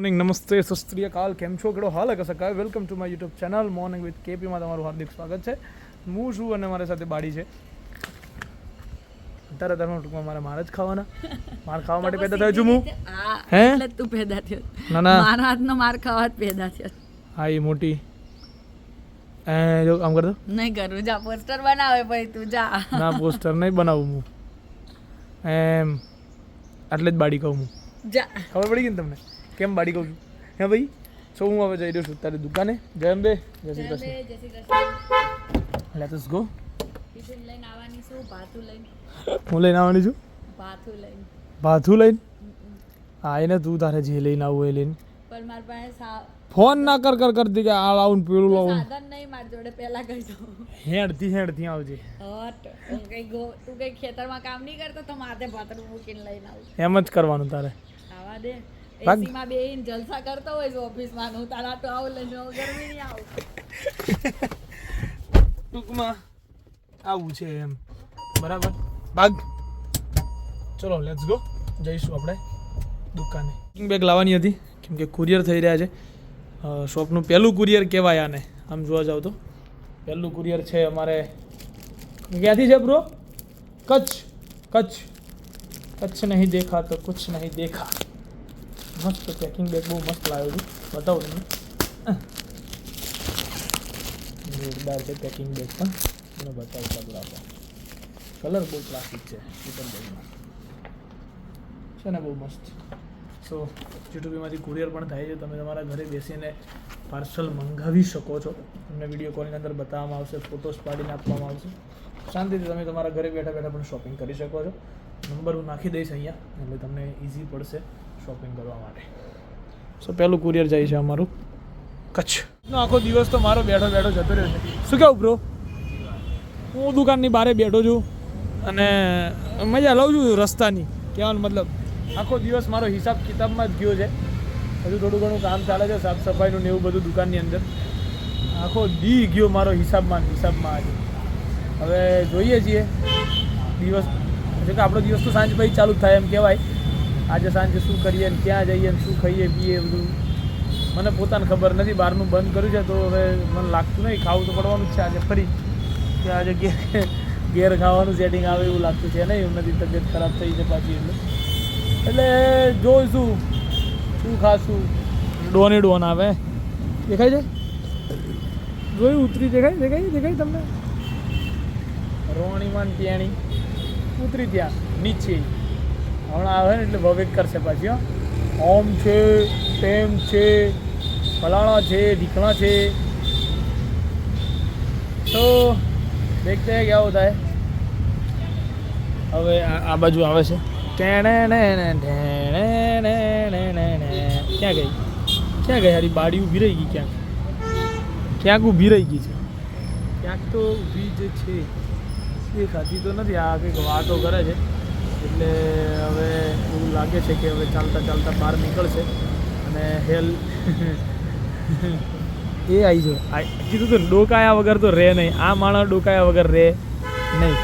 Morning નમસ્તે સસ્ત્રીય કાલ કેમ છો કેડો હાલ કે સકાય welcome to my YouTube channel morning with કેપીમાં તમારું હાર્દિક સ્વાગત છે. હું છું અને મારી સાથે બાડી છે. અત્યારે ટૂંકમાં મારે જ ખાવાના માર ખાવા માટે પેદા થયો છું હું. હે એટલે તું પેદા થયો? ના મારા હાથનો માર ખાવા જ પેદા થયો. હા એ મોટી જો કામ કરતો નહીં કરું, જા પોસ્ટર બનાવે ભાઈ તું જા. ના પોસ્ટર નહીં બનાવું હું એમ એટલે જ બાડી કહું હું. જા ખબર પડી ગઈ ને તમને કેમ બાડી કહું છું? હે ભાઈ સો હું હવે જઈ રહ્યો છું તારી દુકાને. જય અંબે, જય Shri Krishna. Let's go. Tiffin લઈને આવવાની છું, ભાતું લઈને. હું લઈને આવવાની છું? ભાતું લઈને. ભાથું લઈને? હા એને તું તારે જે લઈને આવું એ લઈને. પણ મારી પાસે ફોન ના કરતી કે આ લાવું પેલું લાવું. સાધન નહીં મારી જોડે, પહેલા કહી દઉં. હેડથી આવજે. હટ તું કઈ ખેતરમાં કામ નહીં કરતો તો માથે ભાતરું મૂકીને લઈને આવું. એમ જ કરવાનું તારે. આવા દે. ભાગ. એસીમાં બેહીને જલસા કરતો હોય છે ઓફિસમાં, હું તારા તો આવું લઈને ગરમી નહીં આવું. ટૂંકમાં આવું છે એમ બરાબર. ભાગ ચલો લેટ્સ ગો. જઈશું આપણે દુકાને. પેકિંગ બેગ લાવવાની હતી કેમ કે કુરિયર થઈ રહ્યા છે. શોપનું પહેલું કુરિયર કહેવાય આને આમ જોવા જાવ તો. પહેલું કુરિયર છે અમારે. ક્યાંથી છે બ્રો? કચ્છ નહીં દેખા તો કુછ નહીં દેખા. મસ્ત પેકિંગ બેગ બહુ મસ્ત લાવ્યો છું, બતાવું તમને. જોરદાર છે પેકિંગ બેગ પણ. મને બતાવું ચાલો આપો. કલર બહુ ક્લાસિક છે પેપર બેગમાં છે ને, બહુ મસ્ત. સો જીટુબીમાંથી કુરિયર પણ થાય છે. તમે તમારા ઘરે બેસીને પાર્સલ મંગાવી શકો છો. તમને વિડીયો કોલની અંદર બતાવવામાં આવશે, ફોટોસ પાડીને આપવામાં આવશે. શાંતિથી તમે તમારા ઘરે બેઠા પણ શોપિંગ કરી શકો છો. નંબર હું નાખી દઈશ અહીંયા, એટલે તમને ઇઝી પડશે શોપિંગ કરવા માટે. સો પહેલું કુરિયર જાય છે અમારું કચ્છ. આખો દિવસ તો મારો બેઠો જતો રહ્યો છે. શું કેવું બ્રો? હું દુકાનની બહાર બેઠો છું અને મજા લઉં છું રસ્તાની. કહેવાનો મતલબ આખો દિવસ મારો હિસાબ કિતાબમાં જ ગયો છે. હજુ થોડું ઘણું કામ ચાલે છે, સાફ સફાઈનું ને એવું બધું દુકાનની અંદર. આખો દી ગયો મારો હિસાબમાં આજે. હવે જોઈએ છીએ દિવસ એટલે કે આપણો દિવસ તો સાંજ પછી ચાલુ જ થાય એમ કહેવાય. આજે સાંજે શું કરીએ ને ક્યાં જઈએ ને શું ખાઈએ પીએ બધું મને પોતાને ખબર નથી. બહારનું બંધ કર્યું છે તો હવે મને લાગતું નહીં ખાવું તો પડવાનું જ છે આજે ફરી. કે આજે ઘેર ખાવાનું સેટિંગ આવે એવું લાગતું છે નહીં. એવું નથી, તબિયત ખરાબ થઈ છે પાછી એટલે જોઈશું શું ખાશું. ડોન આવે દેખાય છે, જોયું ઉતરી દેખાય તમને. રોણીમાં ત્યાણી ઉતરી ત્યાં નીચે હમણાં આવે ને એટલે ભવેક કરશે પાછી. ઓમ છે, તેમ છે, ફલાણા છે, ઢીકણા છે. તો દેખતે હૈ ક્યાં હોતા હૈ. હવે આ બાજુ આવે છે. ક્યાં ગઈ હારી બાડી ઊભી રહી ગઈ? ક્યાંક ઊભી રહી ગઈ છે. ક્યાંક તો ઊભી જ છે. એ ખાતી તો નથી. આ કંઈક વાતો કરે છે એટલે હવે એવું લાગે છે કે હવે ચાલતા બહાર નીકળશે અને હેલ એ આવી જાય. કીધું તો ડોકાયા વગર તો રહે નહીં. આ માણસ ડોકાયા વગર રહે નહીં,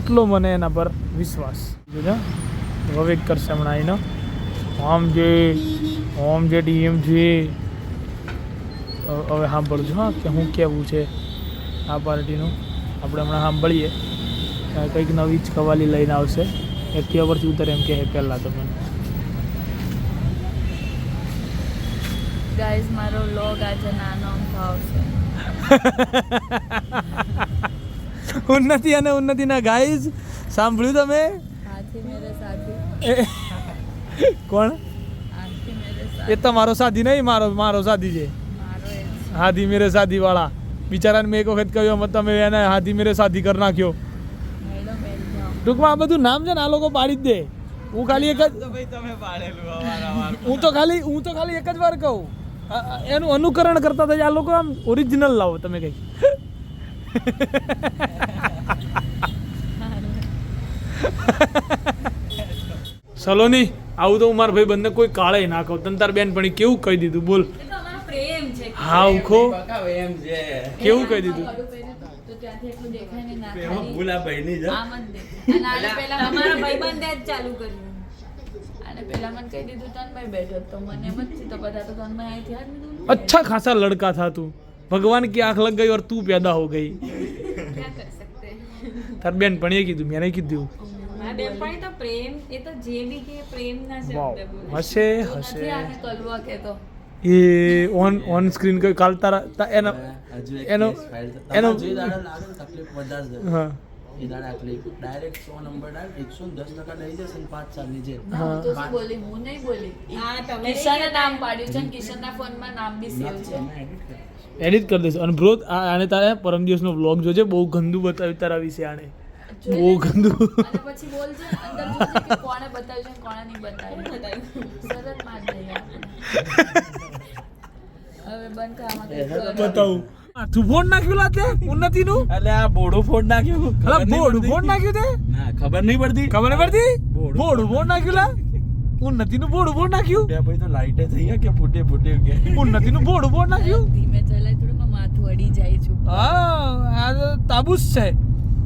એટલો મને એના પર વિશ્વાસ. વવેક કરશે હમણાં એનો. ઓમ જે ડીએમ છે. હવે સાંભળજો હા કે શું કહેવું છે આ પાર્ટીનું. આપણે હમણાં સાંભળીએ. કંઈક નવી જ કવાલી લઈને આવશે. એક્ટિવા પરથી ઉતરે એમ કહે પહેલાં તો મને. ગાઈઝ મારો વ્લોગ આજે નાનો આવશે. ઉન્નતિ અને ઉન્નતિના ગાઈઝ સાંભળ્યું તમે? હાથી મેરે સાથી. કોણ? હાથી મેરે સાથી. એ તમારો સાથી નહીં, મારો સાથી છે. મારો એ હાથી મેરે સાથી વાળા બિચારાને મેં એક વખત કહ્યું તમે એને હાથી મેરે સાથી કરી નાખ્યો. ટૂંકમાં આ બધું નામ છે ને આ લોકો પાડી જ દે. હું ખાલી એક જ હું તો ખાલી એક જ વાર કહું. એનું અનુકરણ કરતા થાય આ લોકો. આમ ઓરિજિનલ લાવો તમે કંઈક. સલોની આવું તો હું મારા ભાઈ બંને કોઈ કાળે ના કહું. તંતાર બેન પણ કેવું કહી દીધું બોલ. પ્રેમ છે. હા ઉખો કેવું કહી દીધું. ત્યાંથી એટલું દેખાય ને ના ભૂલા ભાઈ ની આમ જ દે. અને આને પહેલા અમારા ભાઈબંધે જ ચાલુ કર્યું. અને પેલા મને કહી દીધું તન્મય બેઠો તો મને એમ જ થયું, તો બધા તો તન્મય અહીંથી હાથ દીધું अच्छा खासा लड़का था तू, भगवान की आंख लग गई और तू पैदा हो गई. क्या कर सकते हैं. તાર બેન પણ એ કીધું, મેં નહીં કીધું. મારા બેનપણી તો પ્રેમ, એ તો જે બી કે પ્રેમના વાવ, શબ્દ બોલે. હશે તું હશે. નથી આને કલવા કહેતો. એ ઓન સ્ક્રીન કાલ તારા એનો એનો એનો જે દાડા લાગે ને તકલીફ વધારે છે હા એ દાડા તકલીફ ડાયરેક્ટ 100 નંબર ડાયરેક્ટ 110% લઈ જશે ને 5 સાલની જેલ. ના, હું તો શું બોલી, હું નહીં બોલી. કિશને નામ પાડ્યું છે ને કિશનના ફોનમાં નામ બી સેવ છે. તમે edit કરો. એડિટ કરી દઈશ. અને બ્રો આને તારે પરમ દિવસનો વ્લોગ જોજે, બહુ ગંદુ બતાવ્યું તારા વિશે આણે, બહુ ગંદુ. અને પછી બોલજે અંદર જોજે કે કોણે બતાવ્યું છે ને કોણે નહીં બતાવ્યું. સરસ માર દે યાર. હવે બંધ કર, આમાં કંઈ કર. બતાવું તું ફોન નાખ્યું લાતે ઉન્નતિનું, એટલે આ બોડું ફોડ નાખ્યું અલા બોડું ફોન નાખ્યું તે ના ખબર નહીં પડતી ખબર નહીં પડતી. બોડું ફોન નાખ્યું લા ઉન્નતિનું બોડું ફોન નાખ્યું. બે ભાઈ તો લાઈટે થઈ ગયા કે ફૂટે કે ઉન્નતિનું બોડું ફોન નાખ્યું. ધીમે ચલાય થોડું, મારું માથું અડી જાય છું. હા આ તો તાબૂસ છે.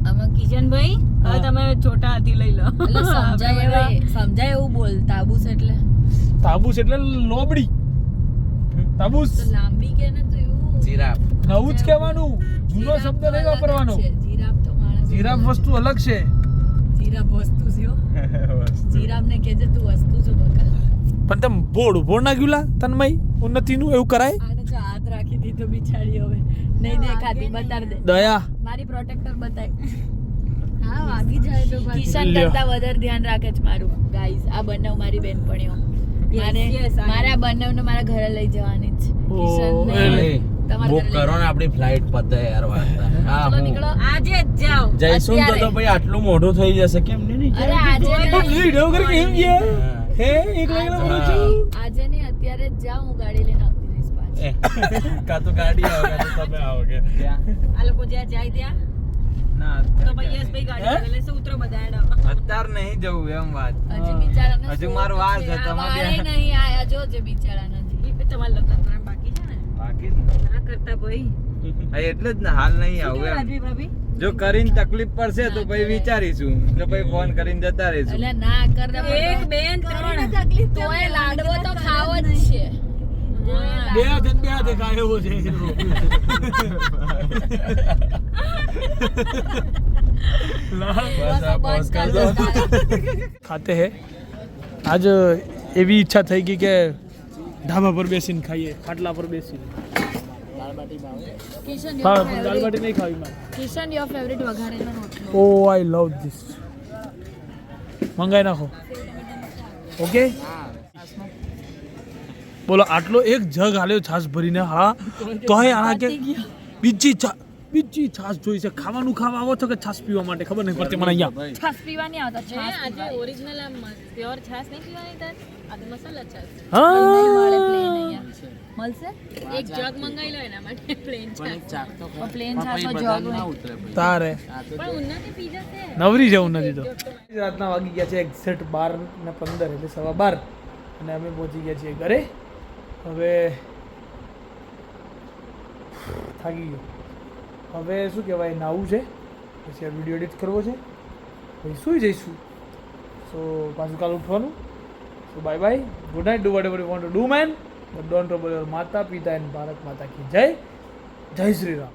આમાં કિશનભાઈ હવે તમે છોટા હાથી લઈ લો. એટલે સમજાય એવું બોલ. તાબૂસ એટલે તાબૂસ એટલે લોબડી. તાબૂસ તો લાંબી કે ને તો એવું જીરાફ નવું જ કહેવાનું, જૂનો શબ્દ નહીં વાપરવાનો. જીરાફ તો માણસ. જીરાફ વસ્તુ અલગ છે. જીરાફ વસ્તુ છે હો. જીરાફ ને કહેજે તું વસ્તુ છો બકલ. પણ તમે બોડું ફોન નાખ્યું લા તન્મય ઉન્નતિનું, એવું કરાય? આને જો હાથ રાખી દીધો બિચારી, હવે નહીં દેખાતી. બતાડ દે દયા મારી પ્રોટેક્ટર બતાય. હા વાગી જાય તો કિશન લ્યો. કરતા વધારે ધ્યાન રાખે છે મારું. ગાઈઝ આ બંને મારી બેનપણીઓ, મારે આ બંનેને મારા ઘરે લઈ જવાની જ. કિશનને તમારા બુક ઘરે લઈ કરો ને આપણી ફ્લાઇટ પતે યાર વાત. હા ચલો નીકળો આજે જ જાઓ. જઈશું ને તો ભાઈ આટલું મોઢું થઈ જશે કેમ નહીં અરે આજે વિડિયો કરી કેમ ગયા હે એકલા એકલા બોલું છું. આજે નહીં અત્યારે જ જાઓ. હું ગાડી લઈને આવતી રહીશ પાછી. કા તો ગાડી આવે કા તો તમે આવોગે આ લોકો જ્યાં જાય ત્યાં ના તો ભાઈ યસ ભાઈ ગાડી લઈને લેશે. ઉતરો બધા એડા. અત્યારે નહીં જવું એમ વાત હજી બિચારાને હજુ શું મારો વાર છે, આ તમારે વારે નહીં આયા જોજે બિચારાને હજી. તમારા લગ્ન પણ બાકી છે ને? બાકી ના કરતા ભાઈ. એટલે જ ને હાલ નહીં આવું એમ રાજવી ભાભી જો કરીને તકલીફ પડશે તો પછી વિચારીશું તો પછી ફોન કરીને જતા રહીશું એટલે ના કરતા એક બેન ત્રણ તકલીફ તોય લાડવો તો ખાવો જ છે. બે હાથે ખાય એવો છે. બસ આ pause કર દો. ખાતે હે આજ એવી ઈચ્છા થઈ ગઈ કે ધાબા પર બેસીને ખાઈએ, ખાટલા પર બેસીને. કિશન હા પણ દાળ બાટી નહીં ખાવી મારે. કિશન યોર ફેવરિટ વઘારેલો રોટલો. ઓ આઈ લવ ધીસ. મંગાઈ નાખો. ઓકે બોલો આટલો એક જગ હાલ્યો છાશ ભરીને. હા તોય આના કે બીજી છાશ જોઈ છે. ખાવાનું ખાવા આવો છો કે છાશ પીવા માટે? ખબર નહીં પડતી મને અહીંયા. છાસ પીવાની આવતા છાસ આજે ઓરિજિનલ આમ પ્યોર છાસ નહીં પીવાની તાર આજે મસાલા છાસ હા મળે પ્લેન અહીંયા મળશે. એક જગ મંગાઈ લો એના માટે પ્લેન છાસ. પ્લેન છાસનો જગ હોય. તારે પણ ઉન્નતિ પી જશે. નવરી જવું નથી તો. રાતના વાગી ગયા છે એક્ઝેક્ટ 12:15 એટલે 12:15 અને અમે પહોંચી ગયા છીએ ઘરે. હવે થાકી ગયો. હવે શું કહેવાય, નાવું છે, પછી આ વિડીયો એડિટ કરવો છે, પછી સૂઈ જઈશું. સો પાછું કાલ ઉઠવાનું. So bye bye, good night, do whatever you want to do man, but don't trouble your માતા પિતા એન્ડ ભારત માતા કી જય. જય શ્રી રામ.